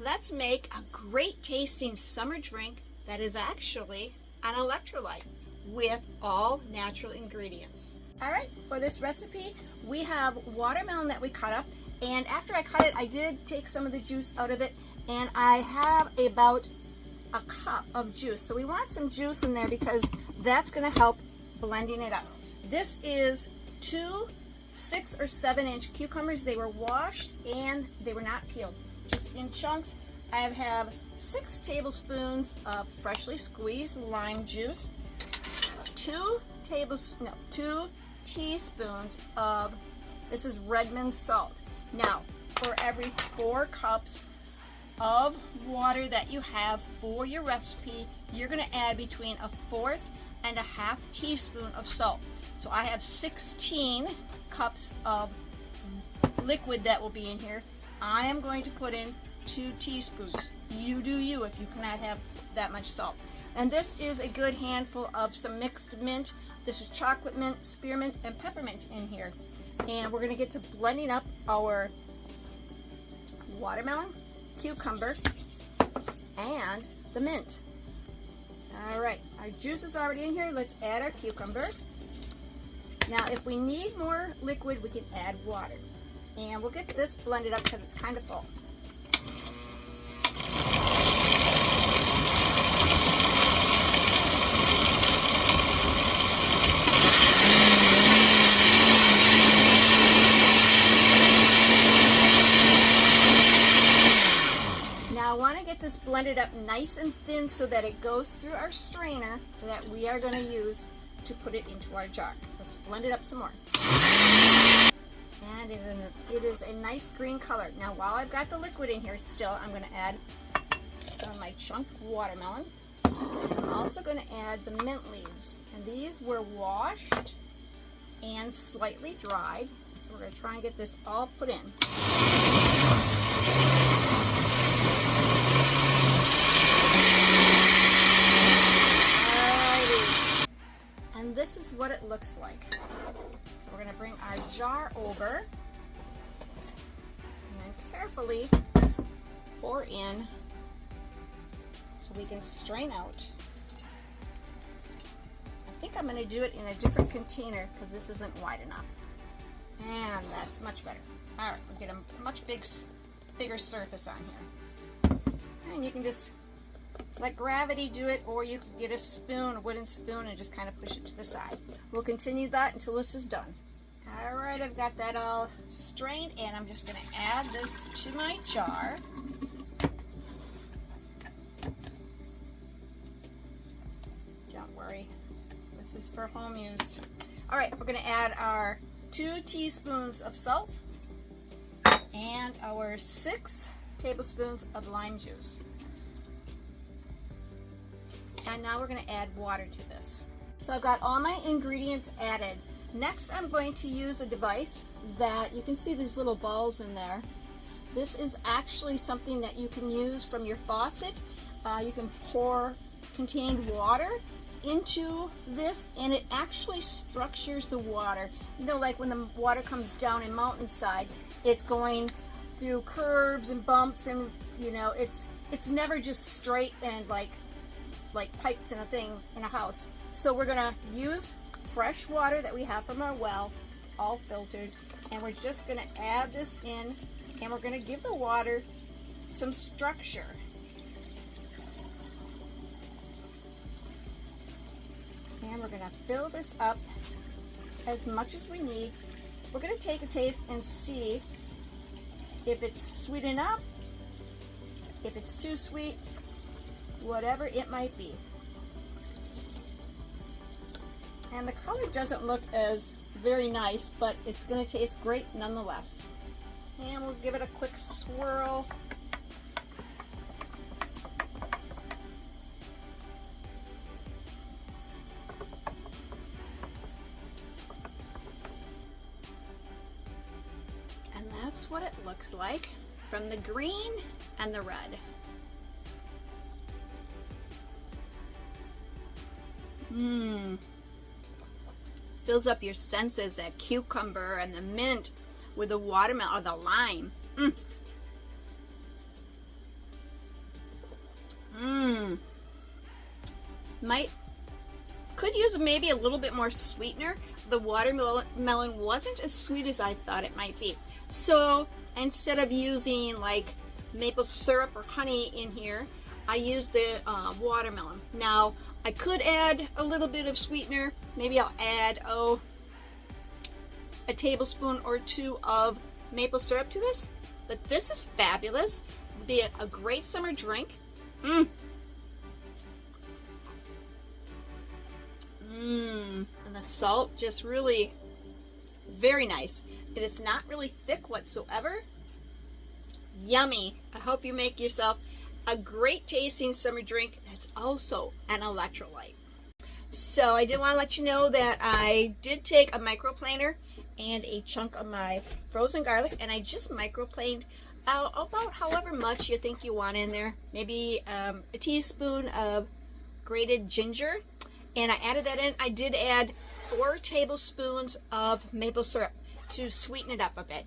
let's make a great tasting summer drink that is actually an electrolyte with all natural ingredients. All right, for this recipe, we have watermelon that we cut up, and after I cut it, I did take some of the juice out of it, and I have about a cup of juice. So we want some juice in there because that's going to help blending it up. This is 2 6 or 7 inch cucumbers. They were washed and they were not peeled, just in chunks. I have 6 tablespoons of freshly squeezed lime juice, 2 teaspoons of, this is Redmond salt. Now, for every 4 cups of water that you have for your recipe, you're going to add between 1/4 and 1/2 teaspoon of salt. So I have 16 cups of liquid that will be in here. I am going to put in 2 teaspoons. You do you if you cannot have that much salt. And this is a good handful of some mixed mint. This is chocolate mint, spearmint, and peppermint in here. And we're going to get to blending up our watermelon, cucumber, and the mint. All right, our juice is already in here. Let's add our cucumber. Now, if we need more liquid, we can add water. And we'll get this blended up because it's kind of full. Now, I want to get this blended up nice and thin so that it goes through our strainer that we are going to use to put it into our jar. Let's blend it up some more. And it is a nice green color. Now, while I've got the liquid in here still, I'm going to add some of my chunked watermelon. I'm also going to add the mint leaves. And these were washed and slightly dried. So we're going to try and get this all put in. And this is what it looks like. So we're going to bring our jar over and carefully pour in so we can strain out. I think I'm going to do it in a different container because this isn't wide enough. And that's much better. All right, we'll get a much bigger surface on here. And you can just let gravity do it, or you can get a spoon, a wooden spoon, and just kind of push it to the side. We'll continue that until this is done. All right, I've got that all strained, and I'm just going to add this to my jar. Don't worry, this is for home use. All right, we're going to add our 2 teaspoons of salt and our 6 tablespoons of lime juice. And now we're going to add water to this. So I've got all my ingredients added. Next, I'm going to use a device that you can see these little balls in there. This is actually something that you can use from your faucet. You can pour contained water into this, and it actually structures the water. You know, like when the water comes down a mountainside, it's going through curves and bumps, and you know, it's never just straight and like pipes in a thing in a house. So we're going to use fresh water that we have from our well. It's all filtered, and we're just going to add this in, and we're going to give the water some structure. And we're going to fill this up as much as we need. We're going to take a taste and see if it's sweet enough, if it's too sweet, whatever it might be. And the color doesn't look as very nice, but it's going to taste great nonetheless. And we'll give it a quick swirl. And that's what it looks like from the green and the red. Fills up your senses, that cucumber and the mint with the watermelon or the lime. Could use maybe a little bit more sweetener. The watermelon wasn't as sweet as I thought it might be. So instead of using like maple syrup or honey in here, I used the watermelon. Now I could add a little bit of sweetener. Maybe I'll add a tablespoon or 2 of maple syrup to this. But this is fabulous. It'd be a great summer drink. And the salt just really very nice. It is not really thick whatsoever. Yummy. I hope you make yourself a great tasting summer drink that's also an electrolyte. So I did want to let you know that I did take a microplaner and a chunk of my frozen garlic, and I just microplaned about however much you think you want in there. Maybe a teaspoon of grated ginger, and I added that in. I did add 4 tablespoons of maple syrup to sweeten it up a bit.